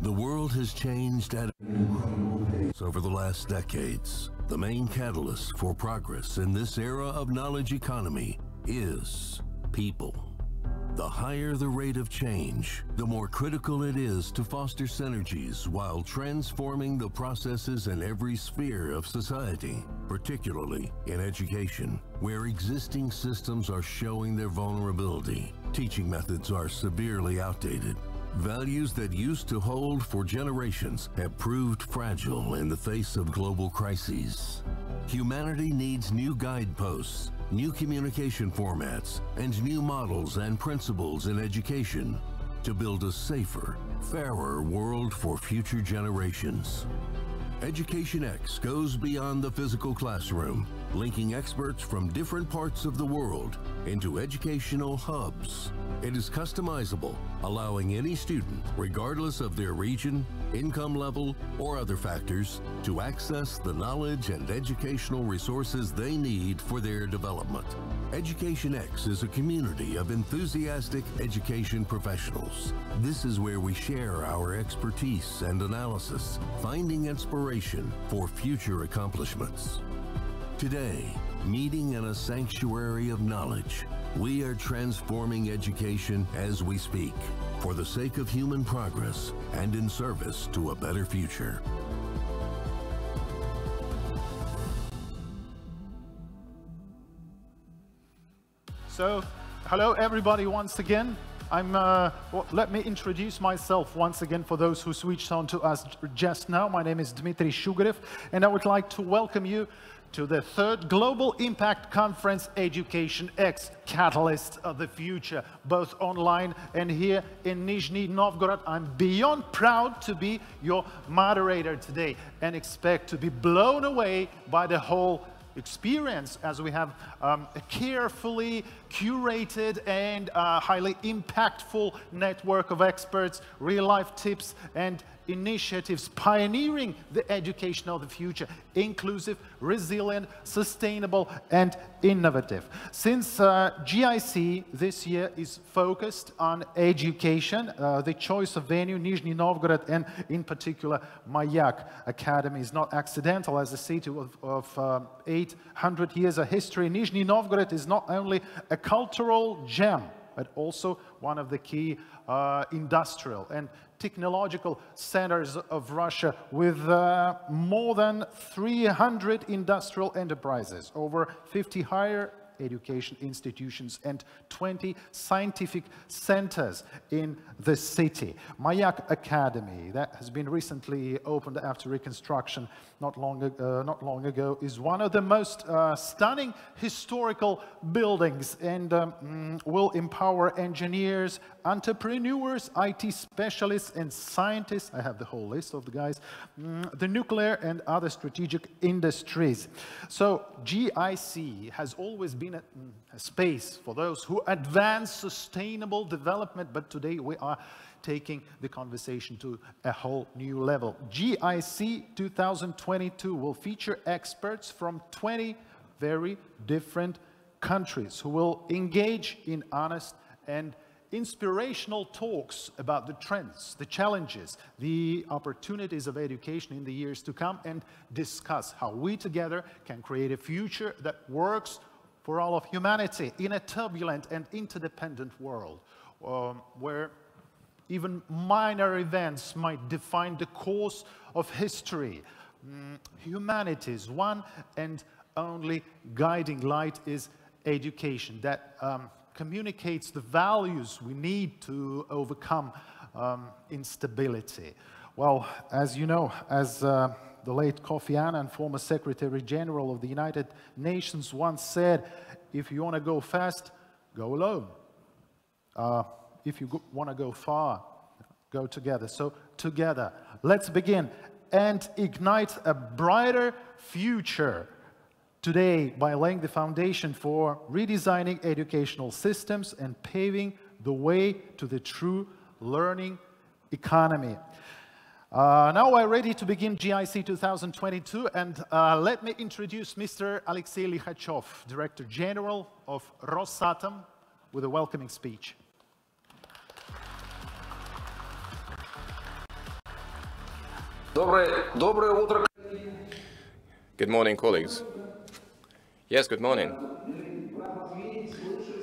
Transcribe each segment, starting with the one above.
The world has changed at an incredible pace over the last decades. The main catalyst for progress in this era of knowledge economy is people. The higher the rate of change, the more critical it is to foster synergies while transforming the processes in every sphere of society, particularly in education, where existing systems are showing their vulnerability. Teaching methods are severely outdated. Values that used to hold for generations have proved fragile in the face of global crises. Humanity needs new guideposts, new communication formats, and new models and principles in education to build a safer, fairer world for future generations. Education X goes beyond the physical classroom, linking experts from different parts of the world into educational hubs. It is customizable, allowing any student, regardless of their region, income level, or other factors, to access the knowledge and educational resources they need for their development. Education X is a community of enthusiastic education professionals. This is where we share our expertise and analysis, finding inspiration for future accomplishments. Today, meeting in a sanctuary of knowledge, we are transforming education as we speak, for the sake of human progress and in service to a better future. So, hello everybody once again. Let me introduce myself once again for those who switched on to us just now. My name is Dmitry Shugarev, and I would like to welcome you to the third Global Impact Conference, Education X, Catalyst of the Future, both online and here in Nizhny Novgorod. I'm beyond proud to be your moderator today and expect to be blown away by the whole experience as we have a carefully curated and highly impactful network of experts, real-life tips and initiatives pioneering the education of the future, inclusive, resilient, sustainable, and innovative. Since GIC this year is focused on education, the choice of venue, Nizhny Novgorod, and in particular, Mayak Academy is not accidental. As a city of 800 years of history, Nizhny Novgorod is not only a cultural gem, but also one of the key industrial and technological centers of Russia, with more than 300 industrial enterprises, over 50 higher education institutions, and 20 scientific centers in the city. Mayak Academy, that has been recently opened after reconstruction not long ago, is one of the most stunning historical buildings, and will empower engineers, entrepreneurs, IT specialists, and scientists. I have the whole list of the guys, the nuclear and other strategic industries. So GIC has always been a space for those who advance sustainable development, but today we are taking the conversation to a whole new level. GIC 2022 will feature experts from 20 very different countries who will engage in honest and inspirational talks about the trends, the challenges, the opportunities of education in the years to come, and discuss how we together can create a future that works for all of humanity in a turbulent and interdependent world, where even minor events might define the course of history. Humanity's one and only guiding light is education that communicates the values we need to overcome instability. Well, as you know, as the late Kofi Annan, former Secretary General of the United Nations, once said, if you want to go fast, go alone. If you want to go far, go together. So together, let's begin and ignite a brighter future today by laying the foundation for redesigning educational systems and paving the way to the true learning economy. Now we're ready to begin GIC 2022, and let me introduce Mr. Alexey Likhachev, Director General of Rosatom, with a welcoming speech. Good morning, colleagues. Yes, good morning.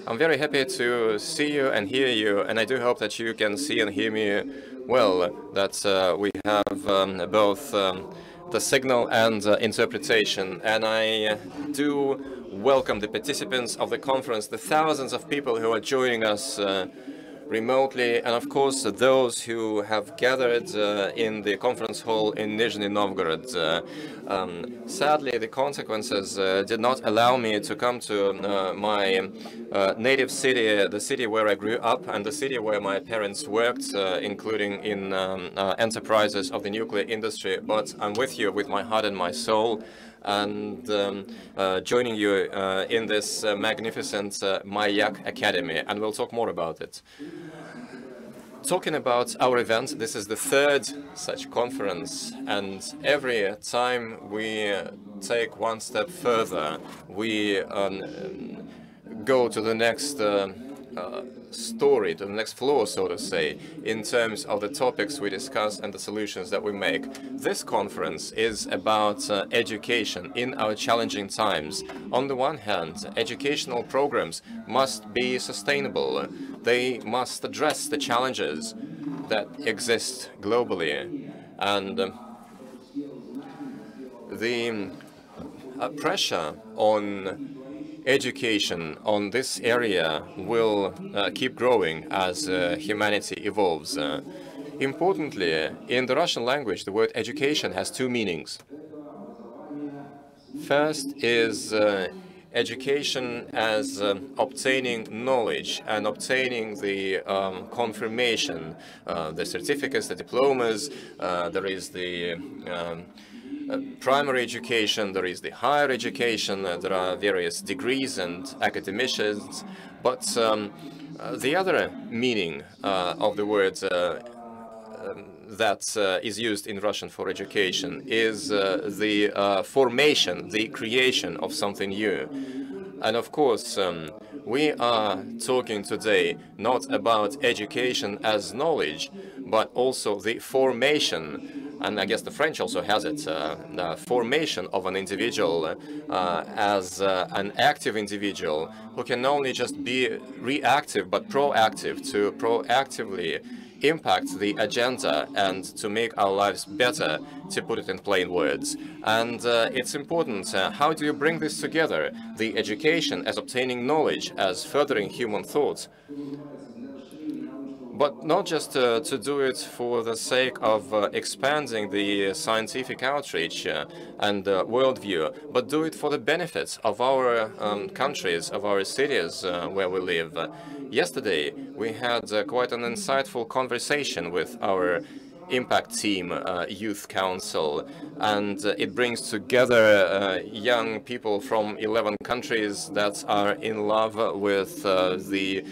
I'm very happy to see you and hear you, and I do hope that you can see and hear me well, that we have both the signal and interpretation. And I do welcome the participants of the conference, the thousands of people who are joining us remotely, and of course those who have gathered in the conference hall in Nizhny Novgorod. Sadly, the consequences did not allow me to come to my native city, the city where I grew up and the city where my parents worked, including in enterprises of the nuclear industry. But I'm with you with my heart and my soul, and joining you in this magnificent Mayak Academy, and we'll talk more about it. Talking about our event, this is the third such conference, and every time we take one step further, we go to the next story, to the next floor, so to say, in terms of the topics we discuss and the solutions that we make. This conference is about education in our challenging times. On the one hand, educational programs must be sustainable. They must address the challenges that exist globally, and the pressure on education on this area will keep growing as humanity evolves. Importantly, in the Russian language, the word education has two meanings. First is education as obtaining knowledge and obtaining the confirmation, the certificates, the diplomas. There is the primary education, there is the higher education, there are various degrees and academicians, but the other meaning of the word that is used in Russian for education is the formation, the creation of something new. And of course, we are talking today not about education as knowledge, but also the formation, and I guess the French also has it, the formation of an individual as an active individual who can not only just be reactive but proactive, to proactively impact the agenda and to make our lives better, to put it in plain words. And it's important, how do you bring this together? The education as obtaining knowledge, as furthering human thought, but not just to do it for the sake of expanding the scientific outreach and worldview, but do it for the benefits of our countries, of our cities where we live. Yesterday, we had quite an insightful conversation with our Impact Team Youth Council, and it brings together young people from 11 countries that are in love with the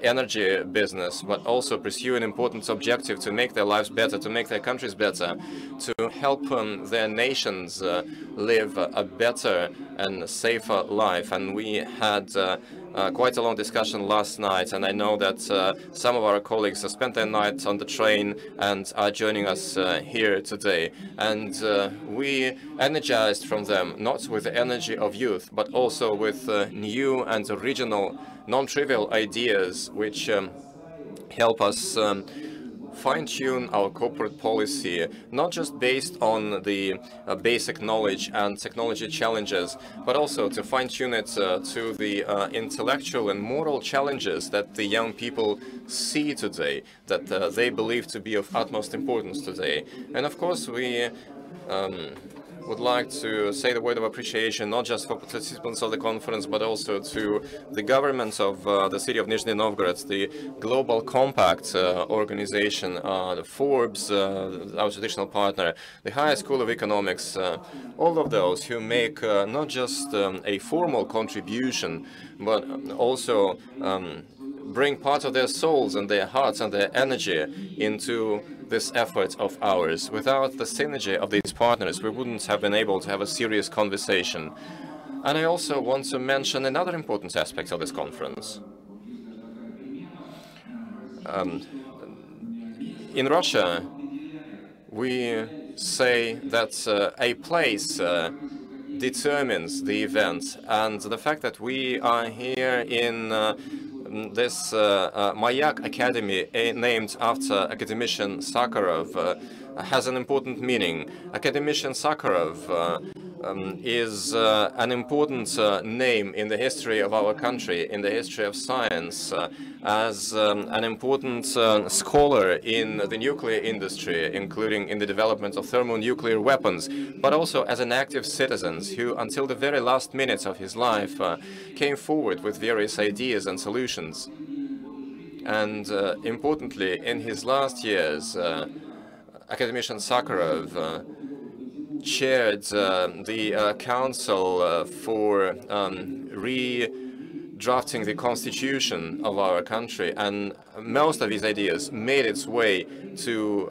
energy business, but also pursue an important objective to make their lives better, to make their countries better, to help their nations live a better and safer life. And we had quite a long discussion last night, and I know that some of our colleagues have spent their night on the train and are joining us here today. And we energized from them, not with the energy of youth, but also with new and original, non-trivial ideas which help us fine-tune our corporate policy, not just based on the basic knowledge and technology challenges, but also to fine-tune it to the intellectual and moral challenges that the young people see today, that they believe to be of utmost importance today. And of course, we would like to say the word of appreciation, not just for participants of the conference, but also to the government of the city of Nizhny Novgorod, the Global Compact organization, the Forbes, our traditional partner, the Higher School of Economics, all of those who make not just a formal contribution, but also bring part of their souls and their hearts and their energy into this effort of ours. Without the synergy of these partners, we wouldn't have been able to have a serious conversation. And I also want to mention another important aspect of this conference. In Russia, we say that a place determines the event, and the fact that we are here in this Mayak Academy, named after academician Sakharov, has an important meaning. Academician Sakharov is an important name in the history of our country, in the history of science, as an important scholar in the nuclear industry, including in the development of thermonuclear weapons, but also as an active citizen who, until the very last minutes of his life, came forward with various ideas and solutions. And importantly, in his last years, academician Sakharov chaired the Council for redrafting the constitution of our country, and most of his ideas made its way to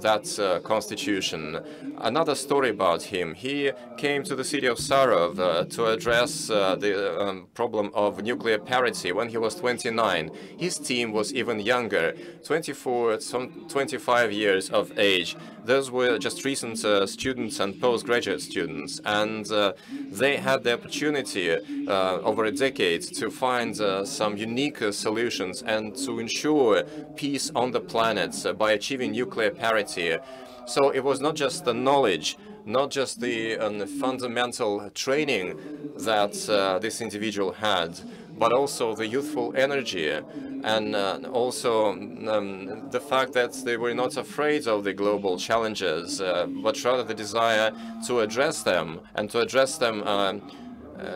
that constitution. Another story about him: he came to the city of Sarov to address the problem of nuclear parity when he was 29. His team was even younger, 24, some 25 years of age. Those were just recent students and postgraduate students, and they had the opportunity over a decade to find some unique solutions and to ensure peace on the planet by achieving nuclear parity. So it was not just the knowledge, not just the fundamental training that this individual had, but also the youthful energy, and also the fact that they were not afraid of the global challenges, but rather the desire to address them, and to address them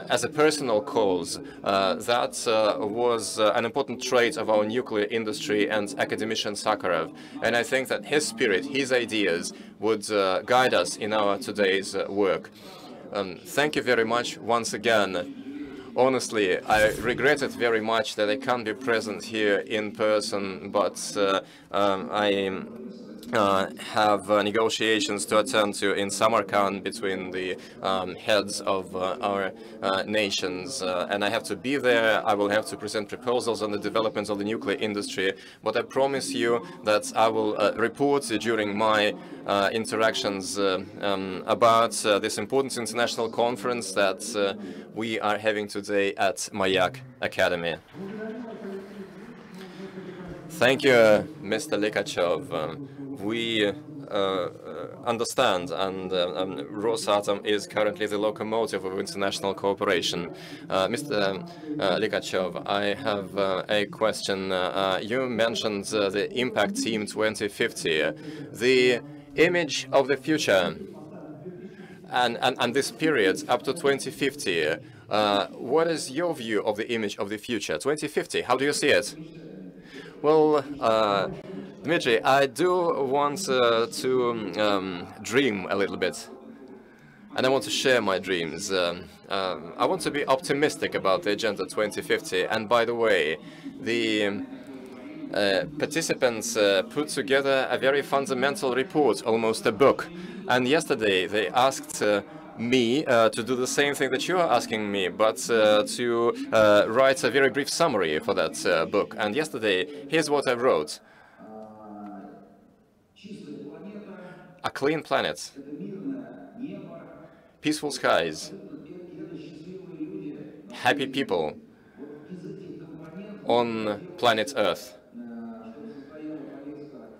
as a personal cause. That was an important trait of our nuclear industry and academician Sakharov. And I think that his spirit, his ideas would guide us in our today's work. Thank you very much once again. Honestly, I regret it very much that I can't be present here in person, but I have negotiations to attend to in Samarkand between the heads of our nations, and I have to be there. I will have to present proposals on the developments of the nuclear industry, but I promise you that I will report during my interactions about this important international conference that we are having today at Mayak Academy. Thank you, Mr. Likhachev. We understand, and Rosatom is currently the locomotive of international cooperation. Mr. Likhachev, I have a question. You mentioned the Impact Team 2050, the image of the future, and this period up to 2050. What is your view of the image of the future? 2050, how do you see it? Well, Dmitry, I do want to dream a little bit, and I want to share my dreams. I want to be optimistic about the Agenda 2050, and by the way, the participants put together a very fundamental report, almost a book, and yesterday they asked me to do the same thing that you are asking me, but to write a very brief summary for that book. And yesterday, here's what I wrote. A clean planet, peaceful skies, happy people on planet Earth.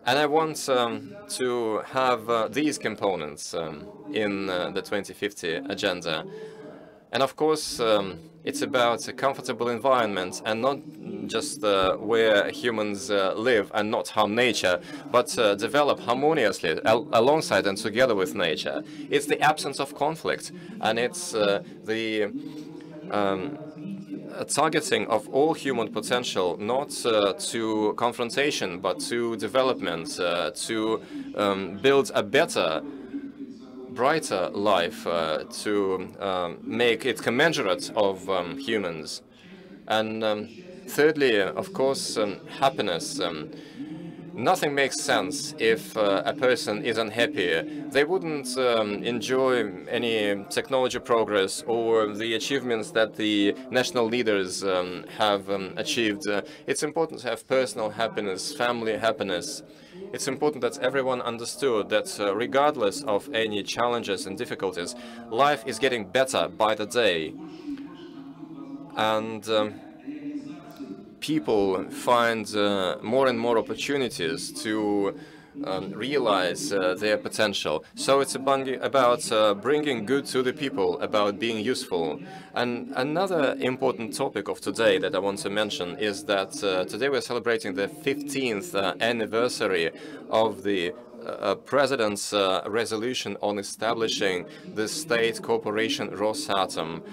And I want to have these components in the 2050 agenda. And of course, it's about a comfortable environment, and not just where humans live and not harm nature, but develop harmoniously alongside and together with nature. It's the absence of conflict, and it's the targeting of all human potential, not to confrontation, but to development, to build a better, brighter life, to make it commensurate of humans. And thirdly, of course, happiness. Nothing makes sense if a person is unhappy. They wouldn't enjoy any technology progress or the achievements that the national leaders have achieved. It's important to have personal happiness, family happiness. It's important that everyone understood that regardless of any challenges and difficulties, life is getting better by the day. And people find more and more opportunities to realize their potential. So it's about bringing good to the people, about being useful. And another important topic of today that I want to mention is that today we're celebrating the 15th anniversary of the President's resolution on establishing the state corporation Rosatom.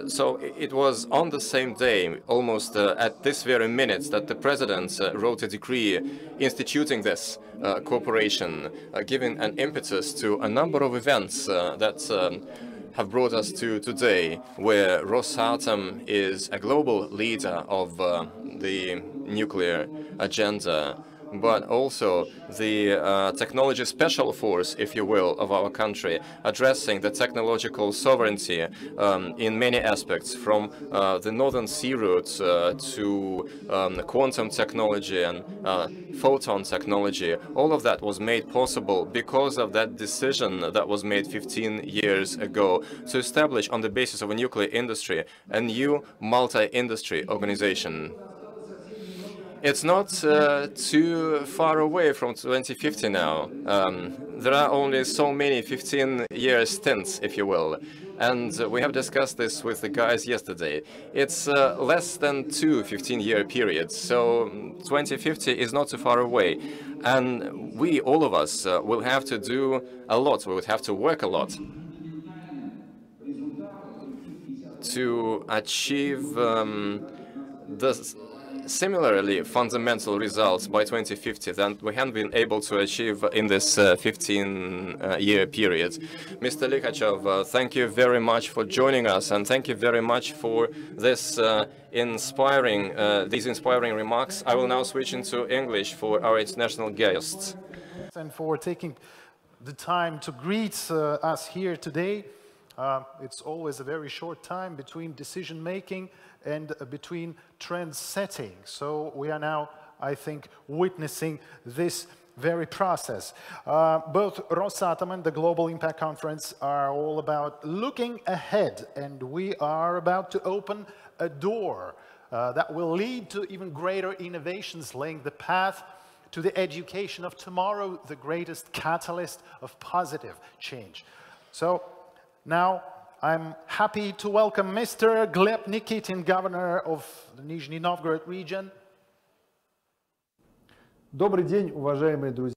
So it was on the same day, almost at this very minute, that the President wrote a decree instituting this corporation, giving an impetus to a number of events that have brought us to today, where Rosatom is a global leader of the nuclear agenda, but also the technology special force, if you will, of our country, addressing the technological sovereignty in many aspects, from the Northern Sea route to quantum technology and photon technology. All of that was made possible because of that decision that was made 15 years ago to establish, on the basis of a nuclear industry, a new multi-industry organization. It's not too far away from 2050 now. There are only so many 15-year stints, if you will. And we have discussed this with the guys yesterday. It's less than 2 15-year periods, so 2050 is not too far away. And we, all of us, will have to do a lot. We would have to work a lot to achieve the similarly fundamental results by 2050 that we haven't been able to achieve in this 15-year period. Mr. Likhachev, thank you very much for joining us, and thank you very much for this these inspiring remarks. I will now switch into English for our international guests. And for taking the time to greet us here today. It's always a very short time between decision-making and between trend setting. So we are now, I think, witnessing this very process. Both Rosatom and the Global Impact Conference are all about looking ahead, and we are about to open a door that will lead to even greater innovations, laying the path to the education of tomorrow, the greatest catalyst of positive change. So now I'm happy to welcome Mr. Gleb Nikitin, governor of the Nizhny Novgorod region. Добрый день, уважаемые друзья.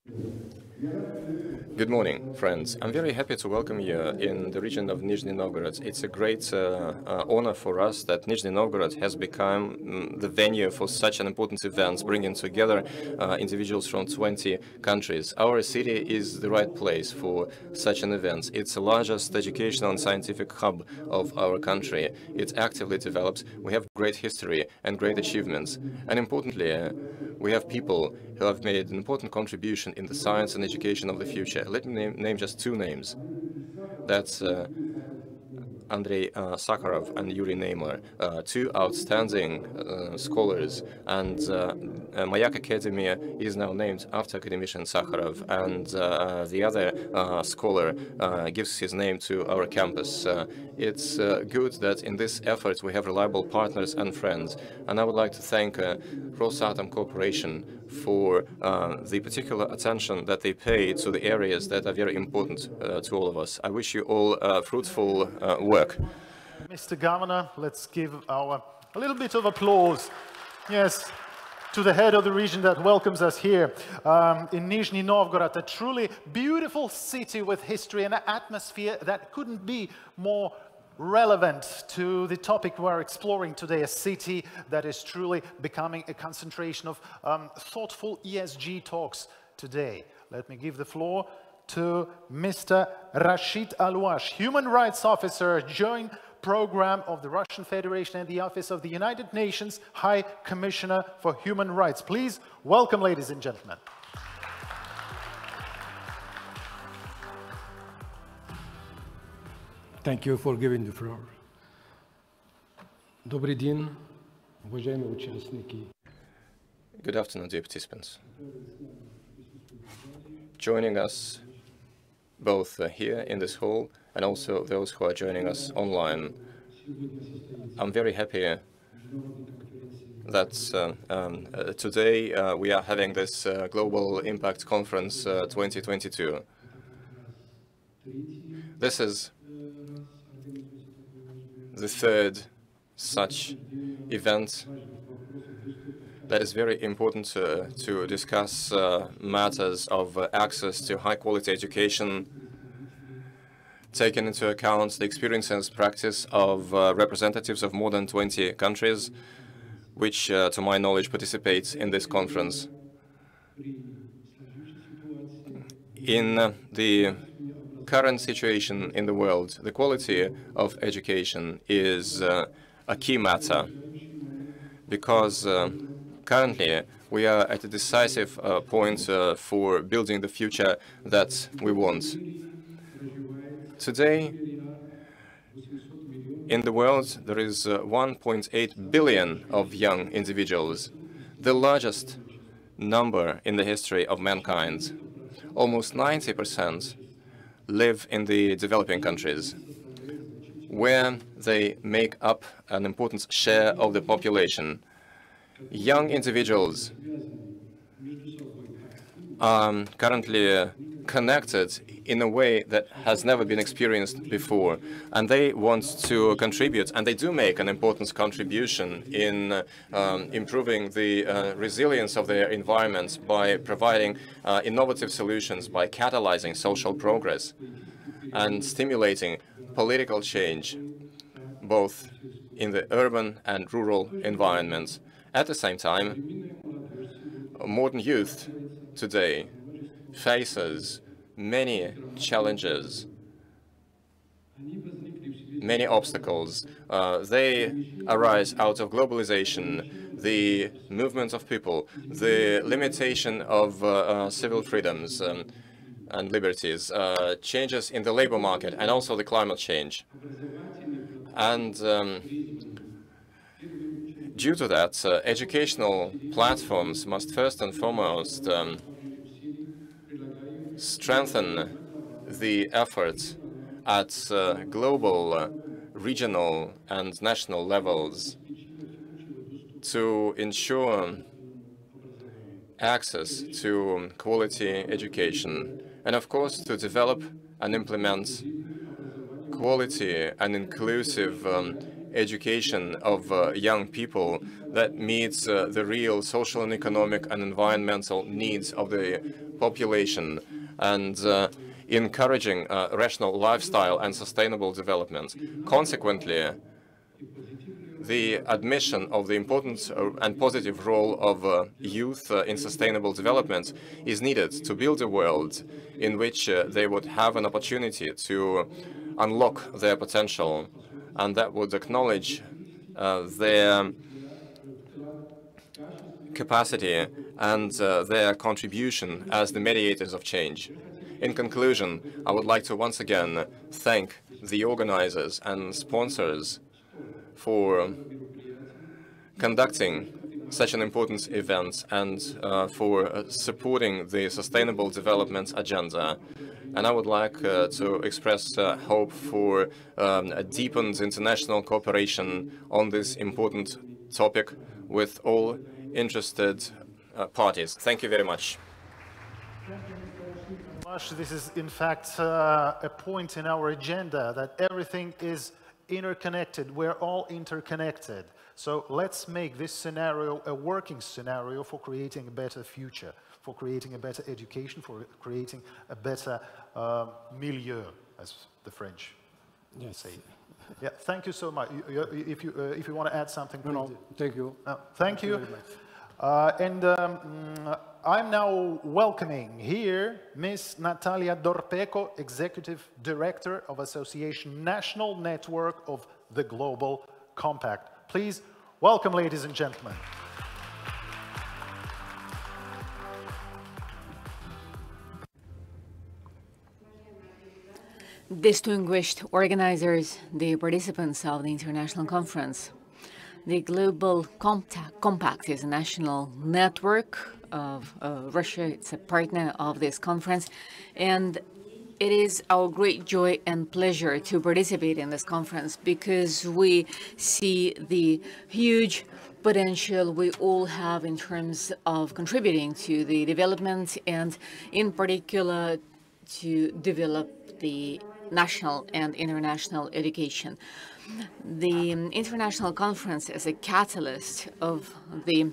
Good morning, friends. I'm very happy to welcome you in the region of Nizhny Novgorod. It's a great honor for us that Nizhny Novgorod has become the venue for such an important event, bringing together individuals from 20 countries. Our city is the right place for such an event. It's the largest educational and scientific hub of our country. It actively develops. We have great history and great achievements. And importantly, we have people who have made an important contribution in the science and education of the future. Let me name just two names. That's Andrei Sakharov and Yuri Neymar, two outstanding scholars, and Mayak Academy is now named after academician Sakharov, and the other scholar gives his name to our campus. It's good that in this effort we have reliable partners and friends, and I would like to thank Rosatom Corporation for the particular attention that they pay to the areas that are very important to all of us. I wish you all fruitful work. Mr. Governor, let's give a little bit of applause, yes, to the head of the region that welcomes us here in Nizhny Novgorod, a truly beautiful city with history and an atmosphere that couldn't be more relevant to the topic we're exploring today, a city that is truly becoming a concentration of thoughtful ESG talks today. Let me give the floor to Mr. Rachid Alouach, Human Rights Officer, Joint program of the Russian Federation and the Office of the United Nations High Commissioner for Human Rights. Please welcome, ladies and gentlemen. Thank you for giving the floor. Добрый день, уважаемые участники. Good afternoon, dear participants. Joining us both here in this hall and also those who are joining us online. I'm very happy that today we are having this Global Impact Conference 2022. This is the third such event that is very important to discuss matters of access to high-quality education, taking into account the experience and practice of representatives of more than 20 countries, which, to my knowledge, participate in this conference. In the current situation in the world, the quality of education is a key matter, because currently we are at a decisive point for building the future that we want. Today, in the world, there is 1.8 billion of young individuals, the largest number in the history of mankind. Almost 90% live in the developing countries, where they make up an important share of the population. Young individuals are currently connected in a way that has never been experienced before, and they want to contribute, and they do make an important contribution in improving the resilience of their environments by providing innovative solutions, by catalyzing social progress and stimulating political change, both in the urban and rural environments. At the same time, modern youth today faces many challenges, many obstacles. They arise out of globalization, the movement of people, the limitation of civil freedoms and liberties, changes in the labor market, and also the climate change. And due to that, educational platforms must first and foremost strengthen the efforts at global, regional, and national levels to ensure access to quality education, and of course to develop and implement quality and inclusive education of young people that meets the real social and economic and environmental needs of the population, and encouraging rational lifestyle and sustainable development. Consequently, the admission of the important and positive role of youth in sustainable development is needed to build a world in which they would have an opportunity to unlock their potential, and that would acknowledge their capacity and their contribution as the mediators of change. In conclusion, I would like to once again thank the organizers and sponsors for conducting such an important event and for supporting the Sustainable Development Agenda. And I would like to express hope for a deepened international cooperation on this important topic with all interested parties. Thank you very much. This is, in fact, a point in our agenda that everything is interconnected. We're all interconnected. So let's make this scenario a working scenario for creating a better future, for creating a better education, for creating a better milieu, as the French say. Yeah, thank you so much. If you want to add something, No, thank you. Thank you. I'm now welcoming here Ms. Natalia Dorpeko, Executive Director of Association National Network of the Global Compact. Please welcome, ladies and gentlemen. Distinguished organizers, the participants of the international conference. The Global Compact is a national network of Russia. It's a partner of this conference, and it is our great joy and pleasure to participate in this conference because we see the huge potential we all have in terms of contributing to the development and in particular to develop the national and international education. The international conference as a catalyst of the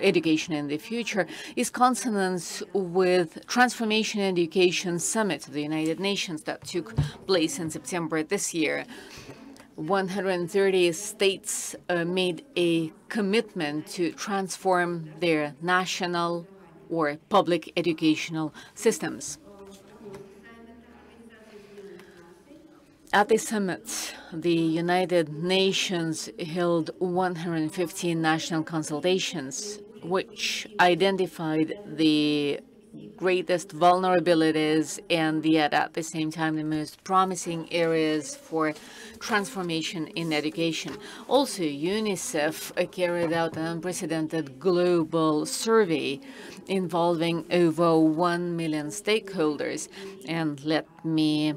education in the future is consonant with Transformation Education Summit of the United Nations that took place in September this year. 130 states made a commitment to transform their national or public educational systems. At the summit, the United Nations held 115 national consultations, which identified the greatest vulnerabilities and yet at the same time the most promising areas for transformation in education. Also, UNICEF carried out an unprecedented global survey involving over 1 million stakeholders. And let me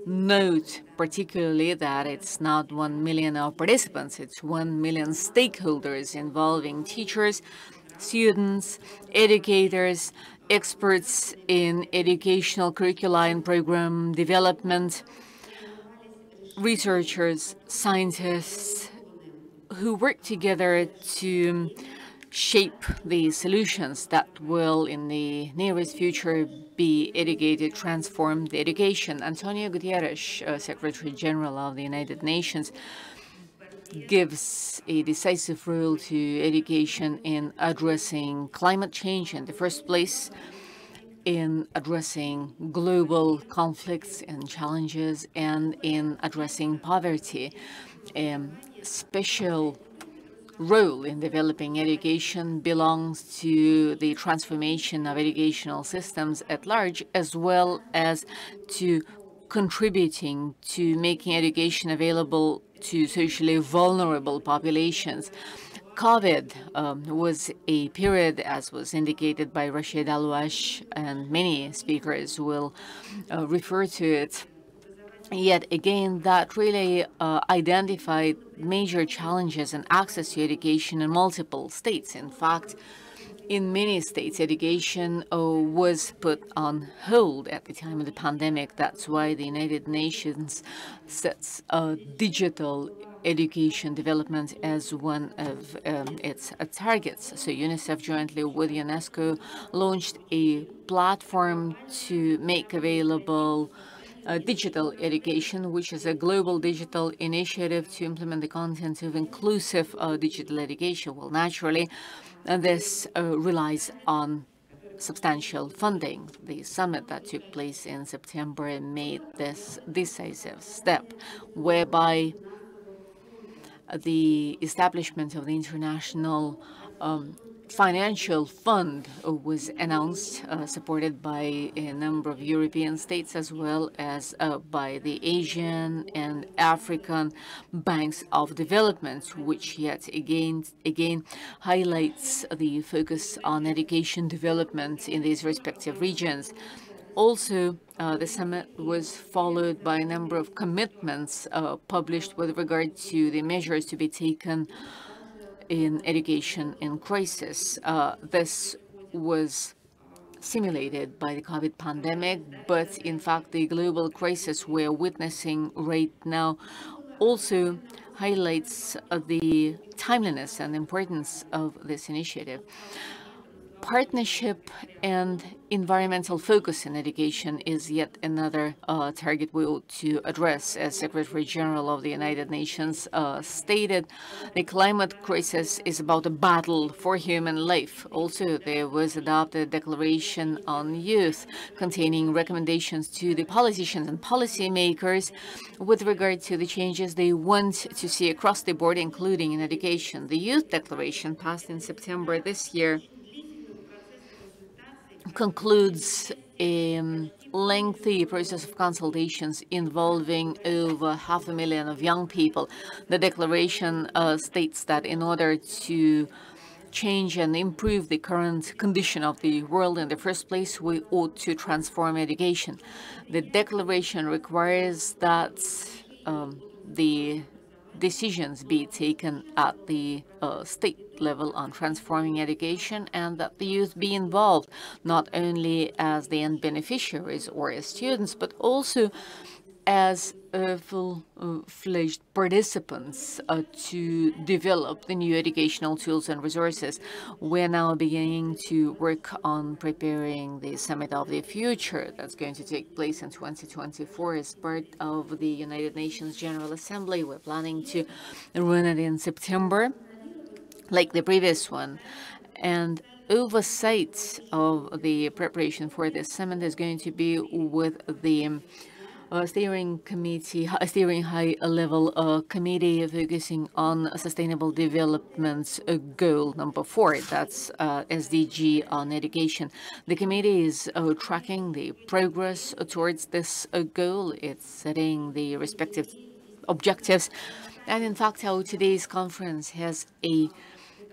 note particularly that it's not 1 million of participants, it's 1 million stakeholders involving teachers, students, educators, experts in educational curricula and program development, researchers, scientists who work together to shape the solutions that will, in the nearest future, be educated, transform the education. Antonio Guterres, Secretary General of the United Nations, gives a decisive role to education in addressing climate change in the first place, in addressing global conflicts and challenges, and in addressing poverty. Special role in developing education belongs to the transformation of educational systems at large, as well as to contributing to making education available to socially vulnerable populations. COVID was a period, as was indicated by Rachid, Alouach, and many speakers will refer to it. Yet again, that really identified major challenges in access to education in multiple states. In fact, in many states, education was put on hold at the time of the pandemic. That's why the United Nations sets digital education development as one of its targets. So UNICEF, jointly with UNESCO, launched a platform to make available digital education, which is a global digital initiative to implement the content of inclusive digital education. Well, naturally, this relies on substantial funding. The summit that took place in September made this decisive step, whereby the establishment of the International Financial Fund was announced, supported by a number of European states as well as by the Asian and African banks of development, which yet again highlights the focus on education development in these respective regions. Also, the summit was followed by a number of commitments published with regard to the measures to be taken in education in crisis. This was simulated by the COVID pandemic, but in fact the global crisis we're witnessing right now also highlights the timeliness and importance of this initiative. Partnership and environmental focus in education is yet another target we ought to address. As Secretary General of the United Nations stated, the climate crisis is about a battle for human life. Also, there was adopted a declaration on youth containing recommendations to the politicians and policymakers with regard to the changes they want to see across the board, including in education. The Youth Declaration, passed in September this year, concludes a lengthy process of consultations involving over 500,000 of young people. The declaration states that in order to change and improve the current condition of the world in the first place, we ought to transform education. The declaration requires that the decisions be taken at the state level on transforming education, and that the youth be involved not only as the end beneficiaries or as students, but also as full-fledged participants to develop the new educational tools and resources. We're now beginning to work on preparing the Summit of the Future that's going to take place in 2024 as part of the United Nations General Assembly. We're planning to run it in September, like the previous one. And oversight of the preparation for this summit is going to be with the steering high-level committee focusing on sustainable development goal number 4. That's SDG on education. The committee is tracking the progress towards this goal. It's setting the respective objectives. And in fact, our today's conference has a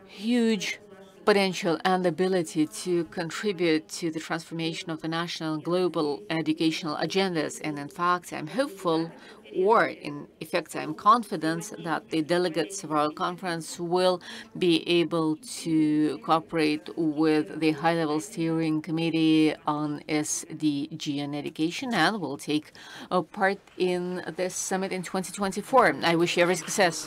huge potential and ability to contribute to the transformation of the national and global educational agendas. And in fact, I'm hopeful, or in effect, I'm confident that the delegates of our conference will be able to cooperate with the high-level steering committee on SDG and education, and will take part in this summit in 2024. I wish you every success.